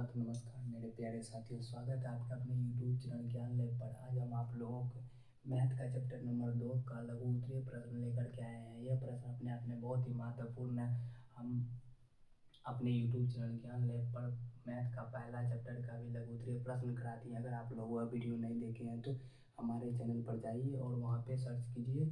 हाँ तो नमस्कार मेरे प्यारे साथियों, स्वागत है आपका अपने YouTube चैनल ज्ञान लैब पर। आज हम आप लोगों को मैथ का चैप्टर नंबर 2 का लघु उत्तरीय प्रश्न लेकर के आए हैं। यह प्रश्न अपने आप में बहुत ही महत्वपूर्ण है। हम अपने YouTube चैनल ज्ञान लैब पर मैथ का पहला चैप्टर का भी लघु उत्तरीय प्रश्न कराते हैं। अगर आप लोग वह वीडियो नहीं देखे हैं तो हमारे चैनल पर जाइए और वहाँ पे सर्च कीजिए,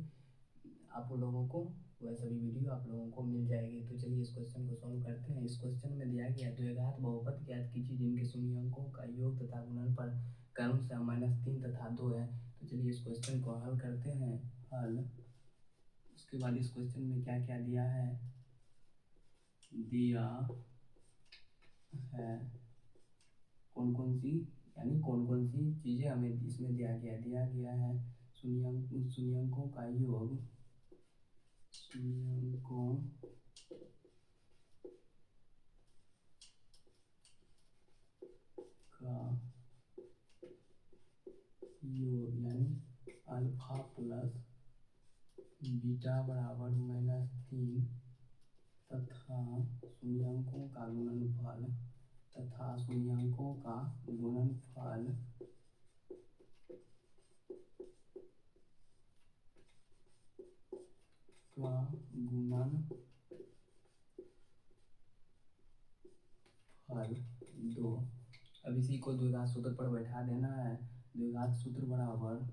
आप लोगों को वह सभी वीडियो आप लोगों को मिल जाएगी। तो चलिए इस क्वेश्चन को सॉल्व करते हैं। इस क्वेश्चन में दिया गया द्विघात बहुपद ज्ञात कीजिए जिनके शून्य अंकों का योग तथा गुणनफल क्रमशः -3 तथा 2 है। तो चलिए इस क्वेश्चन को हल करते हैं। हल उसके बाद इस क्वेश्चन में क्या क्या दिया है, दिया है कौन कौन सी चीज़ें हमें इसमें दिया गया है शून्यंकों का योग, शून्यंकों का योग यानी अल्फा प्लस बीटा बराबर -3 तथा शून्यंकों का गुणनफल का गुणनफल 2। अब इसी को द्विघात सूत्र पर बैठा देना है। द्विघात सूत्र बराबर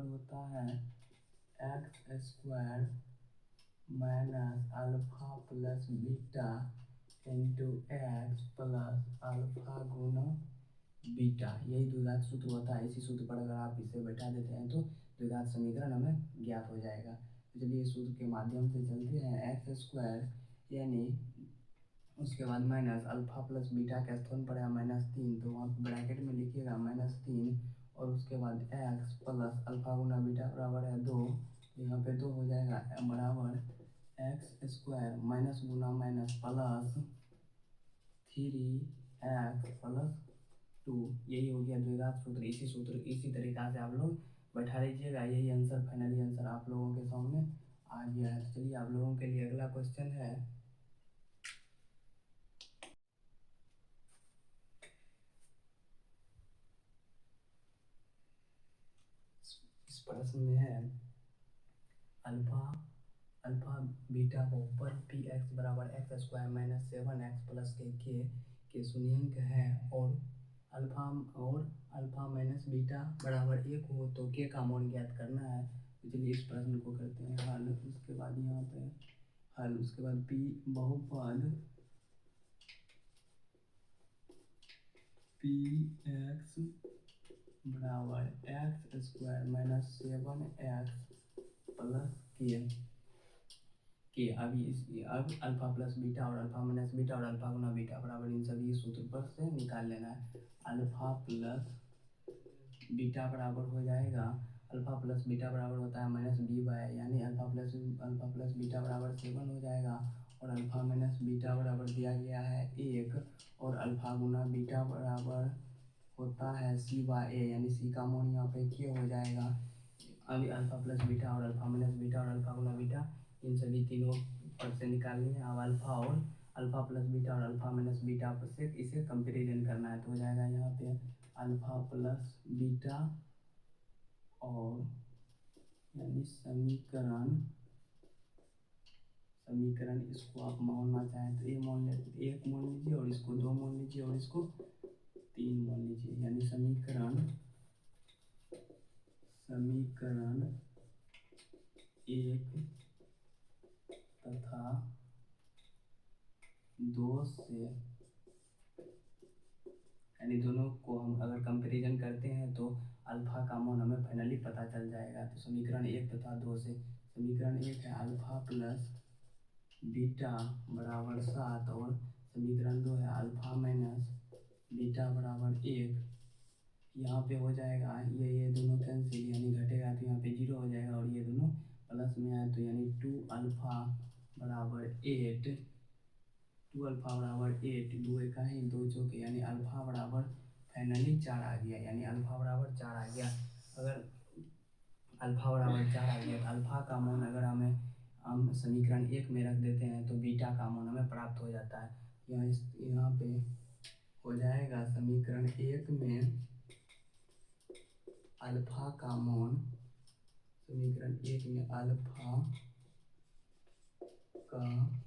होता है x² minus alpha plus beta into x plus alpha गुना बीटा। यही द्विघात सूत्र होता है। इसी सूत्र पर अगर आप इसे बैठा देते हैं तो द्विघात समीकरण हमें ज्ञात हो जाएगा। तो चलिए इस सूत्र के माध्यम से चलते हैं। x² यानी उसके बाद माइनस अल्फा प्लस बीटा का स्थान पर है -3, तो वहाँ ब्रैकेट में लिखिएगा -3 और उसके बाद x प्लस अल्फा गुना बीटा बराबर है 2। यहाँ पे 2 हो जाएगा बराबर x² माइनस गुना माइनस प्लस 3x+2। यही हो गया द्विघात सूत्र। इसी तरीका से आप लोग बैठा लीजिएगा। यही आंसर, फाइनली आंसर आप लोगों के सामने आ गया है। चलिए आप लोगों के लिए अगला क्वेश्चन है। इस प्रश्न में है अल्फा बीटा बहुपद px बराबर x² -7x के शून्यंक है और अल्फा माइनस बीटा बराबर 1 हो तो k का मान ज्ञात करना है। तो चलिए इस प्रश्न को करते हैं हल। उसके बाद यहाँ पे हल, उसके बाद p बहुपद px बराबर x² -7x अब अल्फा प्लस बीटा और अल्फा माइनस बीटा और अल्फा गुना बीटा बराबर इन सभी सूत्र पर से निकाल लेना है। अल्फा प्लस बीटा बराबर हो जाएगा, अल्फा प्लस बीटा बराबर होता है -b/, यानी अल्फा प्लस बीटा बराबर 7 हो जाएगा और अल्फा माइनस बीटा बराबर दिया गया है 1 और अल्फा गुना बीटा बराबर होता है c/a, यानी c का मान यहाँ पे k हो जाएगा। अभी अल्फा प्लस बीटा और अल्फा माइनस बीटा और अल्फा गुना बीटा इन सभी तीनों पर से निकालनी है। अब अल्फा प्लस बीटा और अल्फा माइनस बीटा पर से इसे कंपेरिजन करना है। तो हो जाएगा यहाँ पे अल्फा प्लस बीटा और यानी समीकरण इसको आप मानना चाहें तो एक मान लीजिए और इसको 2 मान लीजिए और इसको 3 मान लीजिए, यानी समीकरण 1 तथा 2 से, यानी दोनों को हम अगर कंपैरिजन करते हैं तो अल्फा का मान हमें फाइनली पता चल जाएगा। तो समीकरण 1 तथा 2 से, समीकरण 1 है अल्फा प्लस बीटा बराबर 7 और समीकरण 2 है अल्फा माइनस बीटा बराबर 1। यहाँ पे हो जाएगा ये दोनों कैंसिल, यानी घटेगा तो यहाँ पे 0 हो जाएगा और ये दोनों प्लस में आए तो यानी 2 अल्फा बराबर 8, 2 एका ही 2 चौके, यानी अल्फा बराबर फाइनली 4 आ गया, यानी अल्फा बराबर 4 आ गया। अगर अल्फा बराबर 4 आ गया तो अल्फा का मान अगर हमें हम समीकरण 1 में रख देते हैं तो बीटा का मान हमें प्राप्त हो जाता है। यहाँ पे हो जाएगा समीकरण 1 में अल्फा का मान, समीकरण 1 में अल्फा का मान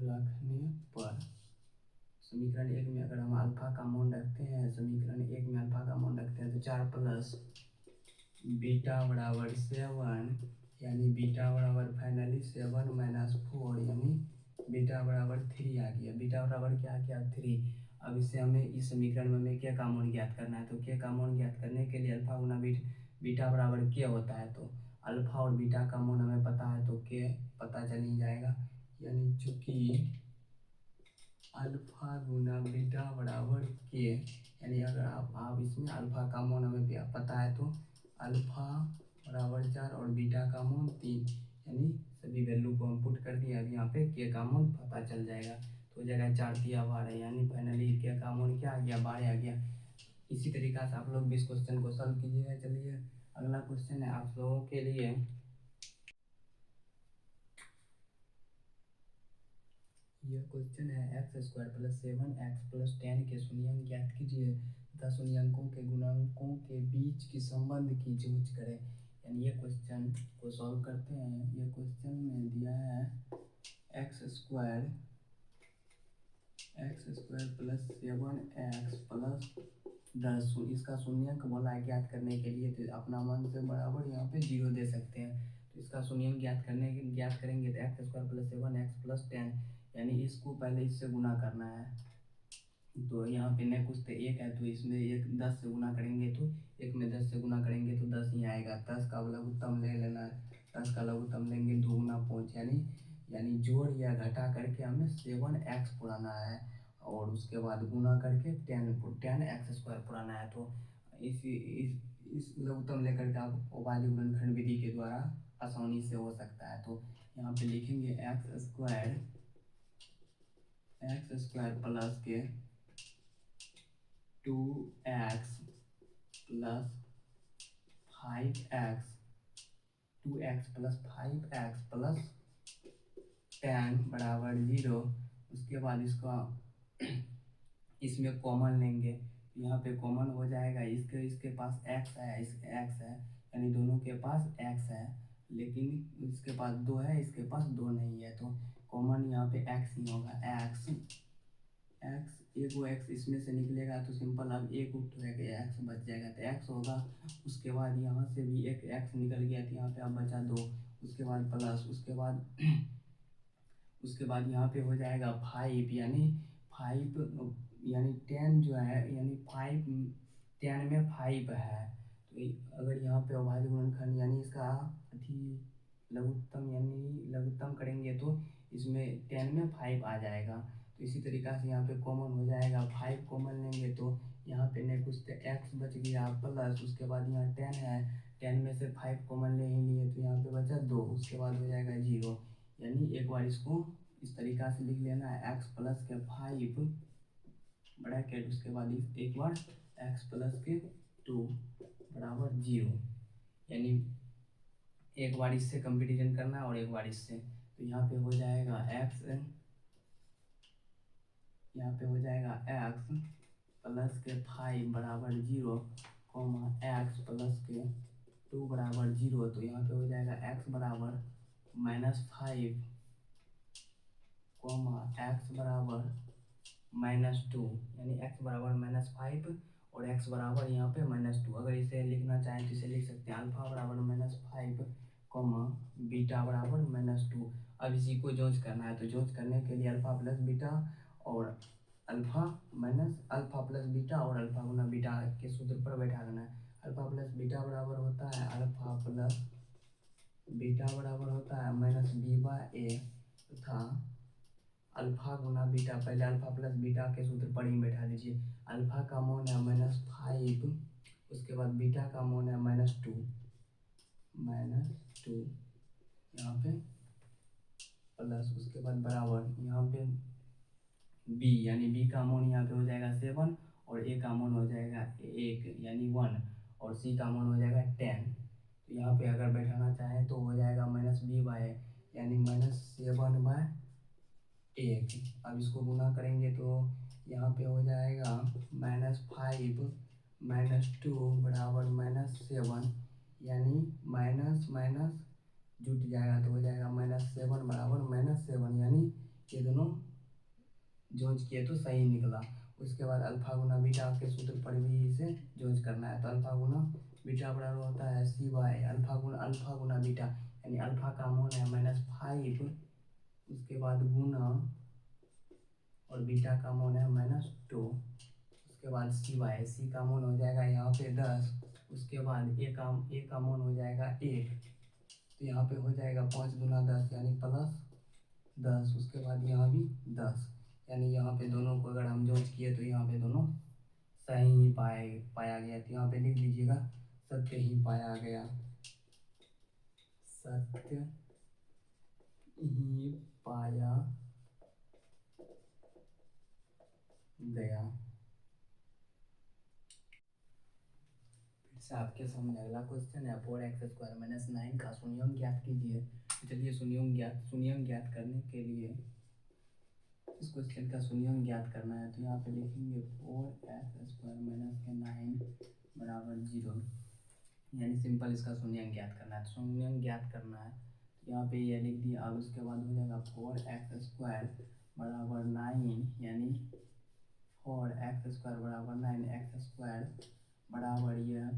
रखने पर समीकरण 1 में अगर हम अल्फा का मान रखते हैं, समीकरण 1 में अल्फा का मान रखते हैं तो 4 प्लस बीटा बराबर 7, यानी बीटा बराबर फाइनली 7 माइनस 4, यानी बीटा बराबर 3 आ गया। बीटा बराबर क्या आ गया? 3। अब इससे हमें इस समीकरण में हमें के का मान ज्ञात करना है, तो के का मान ज्ञात करने के लिए अल्फा गुना बीटा बराबर के होता है, तो अल्फा और बीटा का मान हमें पता है तो के पता चल ही जाएगा। यानी चूंकि अल्फा गुना बीटा बराबर के, यानी अगर आप इसमें अल्फा का मान हमें पता है तो अल्फा बराबर 4 और बीटा का मान 3, यानी सभी वैल्यू को हम पुट कर दिए। अब यहाँ पे के का मान पता चल जाएगा, तो हो जाएगा 4 दिया 12, यानी फाइनली के का मान क्या आ गया? 12 आ गया। इसी तरीका से आप लोग भी इस क्वेश्चन को सॉल्व कीजिएगा। चलिए अगला क्वेश्चन है आप लोगों के लिए। यह क्वेश्चन है x² + 7x + 10 के शून्यंक ज्ञात कीजिए तथा शून्यंकों के गुणांकों के बीच की संबंध की जांच करें। यानी ये क्वेश्चन को सॉल्व करते हैं। ये क्वेश्चन में दिया है x² + 7x + 10, इसका शून्यंक बोला है ज्ञात करने के लिए, तो अपना मान से बराबर यहाँ पे 0 दे सकते हैं। तो इसका शून्यंक ज्ञात करेंगे तो x² + 7x + 10, यानी इसको पहले इससे गुना करना है। तो यहाँ पे न कुछ तो 1 है, तो इसमें 10 से गुना करेंगे तो 1 में 10 से गुना करेंगे तो 10 ही आएगा। 10 का लघुत्तम ले लेना है, 10 का लघुत्तम लेंगे 2 गुना 5, यानी जोड़ या घटा करके हमें 7x पुराना है और उसके बाद गुना करके 10x² पुराना है। तो इस लघुत्तम लेकर के आप उपाधि गुणनखंड विधि के द्वारा आसानी से हो सकता है। तो यहाँ पे लिखेंगे x² प्लस के 2x + 5x 2x + 5x + 10 बराबर 0। उसके बाद इसमें कॉमन लेंगे, यहाँ पे कॉमन हो जाएगा। इसके पास x है, x है, यानी दोनों के पास x है, लेकिन इसके पास 2 है, इसके पास 2 नहीं है, तो कॉमन यहाँ पे x ही होगा। x एगो x इसमें से निकलेगा तो सिंपल, अब एक उठेगा x बच जाएगा तो x होगा। उसके बाद यहाँ से भी एक x निकल गया तो यहाँ पे अब बचा 2, उसके बाद प्लस, उसके बाद यहाँ पे हो जाएगा 5, यानी 10 जो है, यानी 10 में 5 है। तो अगर यहाँ पे अभाज्य गुणनखंड यानी इसका लघुत्तम करेंगे तो इसमें 10 में 5 आ जाएगा। तो इसी तरीका से यहाँ पे कॉमन हो जाएगा, 5 कॉमन लेंगे तो यहाँ पे नहीं कुछ तो x बच गया प्लस, उसके बाद यहाँ 10 है, 10 में से 5 कॉमन ले ही लिए तो यहाँ पे बचा 2, उसके बाद हो जाएगा 0। यानी एक बार इसको इस तरीका से लिख लेना है, x + के 5 ब्रैकेट, उसके बाद एक बार x + के 2 बराबर 0, यानी एक बार इससे कंपेरिजन करना है और एक बार इससे। तो यहाँ पे हो जाएगा x, यहाँ पे हो जाएगा x + के 5 बराबर 0, x + के 2 बराबर 0। तो यहाँ पे हो जाएगा x बराबर -5, x बराबर -2, यानी x बराबर -5 और x बराबर यहाँ पे -2। अगर इसे लिखना चाहें तो इसे लिख सकते हैं अल्फा बराबर -5, बीटा बराबर -2। अब इसी को जांच करना है, तो जांच करने के लिए अल्फा + बीटा और अल्फा + बीटा और अल्फा गुना बीटा के सूत्र पर बैठा देना है। अल्फा + बीटा बराबर होता है अल्फा + बीटा बराबर होता है -b/a तथा अल्फा गुना बीटा, पहले अल्फा + बीटा के सूत्र पर ही बैठा दीजिए। अल्फा का मान है -5, उसके बाद बीटा का मान है -2, यहाँ पे प्लस, उसके बाद बराबर यहाँ पे b, यानी b का मान यहाँ पे हो जाएगा 7 और a का मान हो जाएगा 1, यानी 1, और सी का मान हो जाएगा 10। तो यहाँ पे अगर बैठाना चाहें तो हो जाएगा -b/, यानी -7/1। अब इसको गुना करेंगे तो यहाँ पे हो जाएगा -5 -2 बराबर -7, यानी माइनस माइनस जुट जाएगा तो हो जाएगा -7 बराबर -7, यानी ये दोनों जोड़ किए तो सही निकला। उसके बाद अल्फा गुना बीटा के सूत्र पर भी इसे जोड़ करना है। तो अल्फा गुना बीटा बराबर होता है c/, अल्फा गुना बीटा, यानी अल्फा का मान है -5, उसके बाद गुना और बीटा का मान है -2, उसके बाद सी का मान हो जाएगा यहाँ पे 10, उसके बाद ए का मान हो जाएगा 1, तो यहाँ पे हो जाएगा 5 गुना 10 यानी +10, उसके बाद यहाँ भी 10, यानी यहाँ पे दोनों को अगर हम जोड़ किए तो यहाँ पे दोनों सही ही पाया गया। तो यहाँ पे लिख लीजिएगा सत्य ही पाया गया, सत्य ही पाया गया। फिर से आपके सामने अगला क्वेश्चन है 4x² - 9 का शून्यंक ज्ञात कीजिए। तो चलिए शून्यंक ज्ञात करने के लिए इस क्वेश्चन का शून्यंक ज्ञात करना है। तो यहाँ पे लिखेंगे 4x² - 9 बराबर 0, यानी सिंपल इसका शून्यंक ज्ञात करना है। तो शून्यंक ज्ञात करना है तो यहाँ पे ये लिख दिया। अब उसके बाद हो जाएगा 4x² बराबर 9, यानी 4x² बराबर 9, x² बराबर ये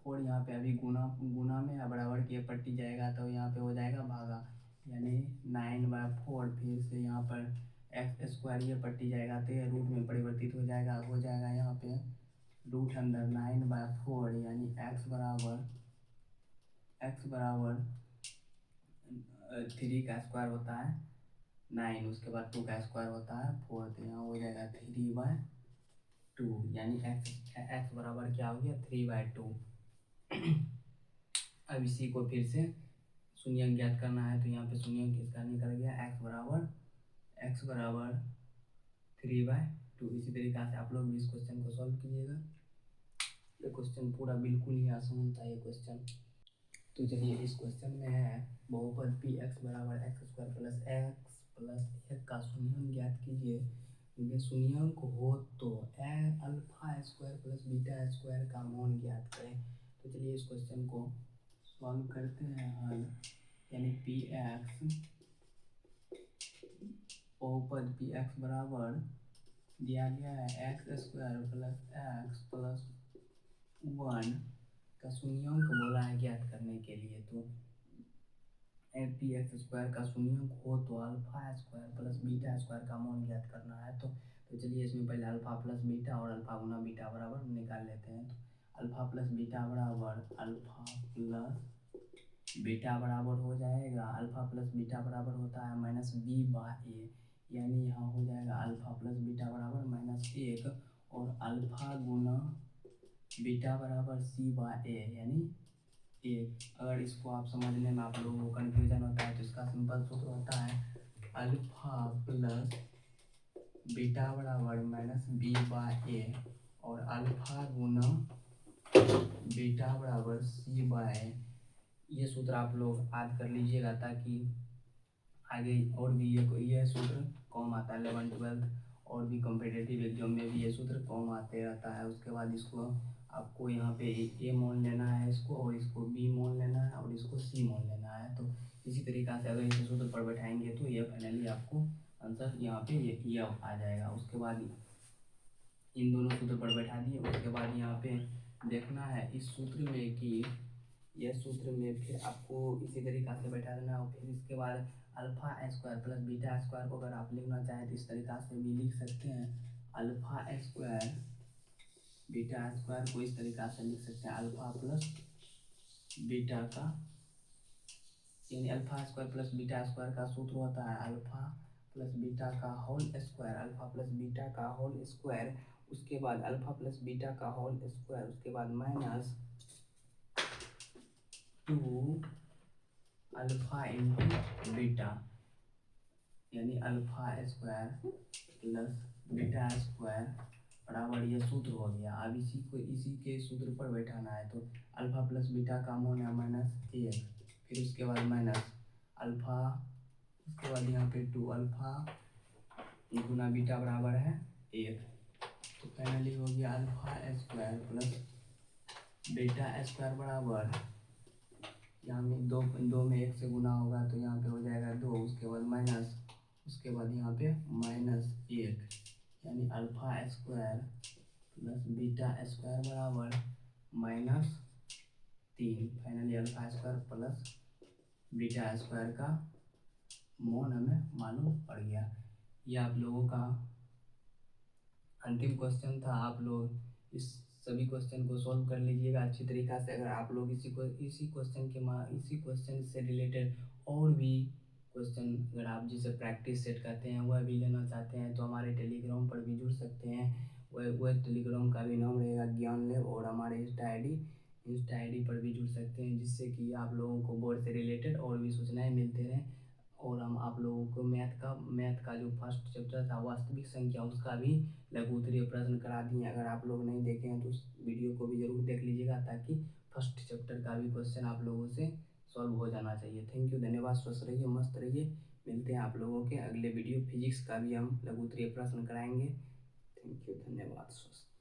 4 यहाँ पे अभी गुना में है, बराबर के पट्टी जाएगा तो यहाँ पे हो जाएगा भागा, यानी 9/4, फिर से यहाँ पर x² ये पट्टी जाएगा तो ये रूट में परिवर्तित हो जाएगा यहाँ पे रूट अंदर 9/4, यानी x बराबर 3 का स्क्वायर होता है 9, उसके बाद 2 का स्क्वायर होता है 4, तो यहाँ हो जाएगा 3/2, यानी x बराबर क्या हो गया 3/2। अब इसी को फिर से शून्यंक ज्ञात करना है। तो यहाँ पे शून्यंक इसका निकल गया x बराबर 3/2। इसी तरीक़ा से आप लोग भी इस क्वेश्चन को सॉल्व कीजिएगा। ये क्वेश्चन पूरा बिल्कुल ही आसान था ये क्वेश्चन। तो चलिए इस क्वेश्चन में है बहुपद px बराबर x² + x + 1 का शून्यंक ज्ञात कीजिए। ये शून्यंक हो तो α² + β² का मान ज्ञात करें। तो चलिए इस क्वेश्चन को सॉल्व करते हैं हल, यानी px बहुपद px बराबर दिया गया है x² + x + 1 का शून्यंक बोला है ज्ञात करने के लिए। तो px² का शून्यंक हो तो α² + β² का मान ज्ञात करना है। तो चलिए इसमें पहले अल्फा प्लस बीटा और अल्फा गुना बीटा बराबर निकाल लेते हैं। तो अल्फा प्लस बीटा बराबर हो जाएगा, अल्फा प्लस बीटा बराबर होता है -b/a, यानी यहाँ हो जाएगा अल्फा प्लस बीटा बराबर -1 और अल्फा गुना बीटा बराबर c/a, यानी 1। अगर इसको आप समझने में आप लोगों को कन्फ्यूजन होता है तो इसका सिंपल सूत्र होता है अल्फा प्लस बीटा बराबर -b/a और अल्फा गुना बीटा बराबर c/a। ये सूत्र आप लोग याद कर लीजिएगा ताकि आगे और भी ये सूत्र कम आता है 11th 12th और भी कॉम्पिटिटिव एग्जाम में भी ये सूत्र कम आते रहता है। उसके बाद इसको आपको यहाँ पे ए मान लेना है इसको, और इसको बी मान लेना है, और इसको सी मान लेना है। तो इसी तरीक़ा से अगर इसे सूत्र पर बैठाएंगे तो ये फाइनली आपको आंसर यहाँ पे ये आ जाएगा। उसके बाद इन दोनों सूत्र पर बैठा दिए। उसके बाद यहाँ पे देखना है इस सूत्र में कि यह सूत्र में फिर आपको इसी तरीक़ा से बैठा देना है। फिर इसके बाद α² + β² को अगर आप लिखना चाहें तो इस तरीक़ा से भी लिख सकते हैं। α² β² को इस तरीक़ा से लिख सकते हैं अल्फा प्लस बीटा का, यानी α² + β² का सूत्र होता है अल्फा प्लस बीटा का whole square, alpha plus beta का होल स्क्वायर, उसके बाद अल्फा प्लस बीटा का होल स्क्वायर, उसके बाद -2 अल्फा इंटू बीटा, यानी α² + β² बराबर ये सूत्र हो गया। अब इसी के सूत्र पर बैठाना है, तो अल्फा प्लस बीटा का मान है -1, फिर उसके बाद माइनस अल्फा, उसके बाद यहाँ पे 2 अल्फा गुना बीटा बराबर है 1। तो फाइनली हो गया alpha square plus beta square बराबर, यहाँ में दो में 1 से गुना होगा तो यहाँ पे हो जाएगा 2, उसके बाद माइनस, उसके बाद यहाँ पे -1, यानी alpha square plus beta square बराबर -3। Finally alpha square plus beta square का मान हमें मालूम पड़ गया। ये आप लोगों का अंतिम क्वेश्चन था। आप लोग इस सभी क्वेश्चन को सॉल्व कर लीजिएगा अच्छी तरीक़ा से। अगर आप लोग इसी क्वेश्चन से रिलेटेड और भी क्वेश्चन अगर आप जिसे प्रैक्टिस सेट कहते हैं वह भी लेना चाहते हैं तो हमारे टेलीग्राम पर भी जुड़ सकते हैं। वह टेलीग्राम का भी नाम रहेगा ज्ञान लैब, और हमारे इंस्टा आईडी पर भी जुड़ सकते हैं, जिससे कि आप लोगों को बोर्ड से रिलेटेड और भी सूचनाएं मिलते रहें। और हम आप लोगों को मैथ का जो फर्स्ट चैप्टर था वास्तविक संख्या, उसका भी लघु उत्तरीय प्रश्न करा दिए। अगर आप लोग नहीं देखे हैं तो उस वीडियो को भी ज़रूर देख लीजिएगा, ताकि फर्स्ट चैप्टर का भी क्वेश्चन आप लोगों से सॉल्व हो जाना चाहिए। थैंक यू, धन्यवाद, स्वस्थ रहिए, मस्त रहिए। मिलते हैं आप लोगों के अगले वीडियो। फिजिक्स का भी हम लघु उत्तरीय प्रश्न कराएंगे। थैंक यू, धन्यवाद, स्वस्थ।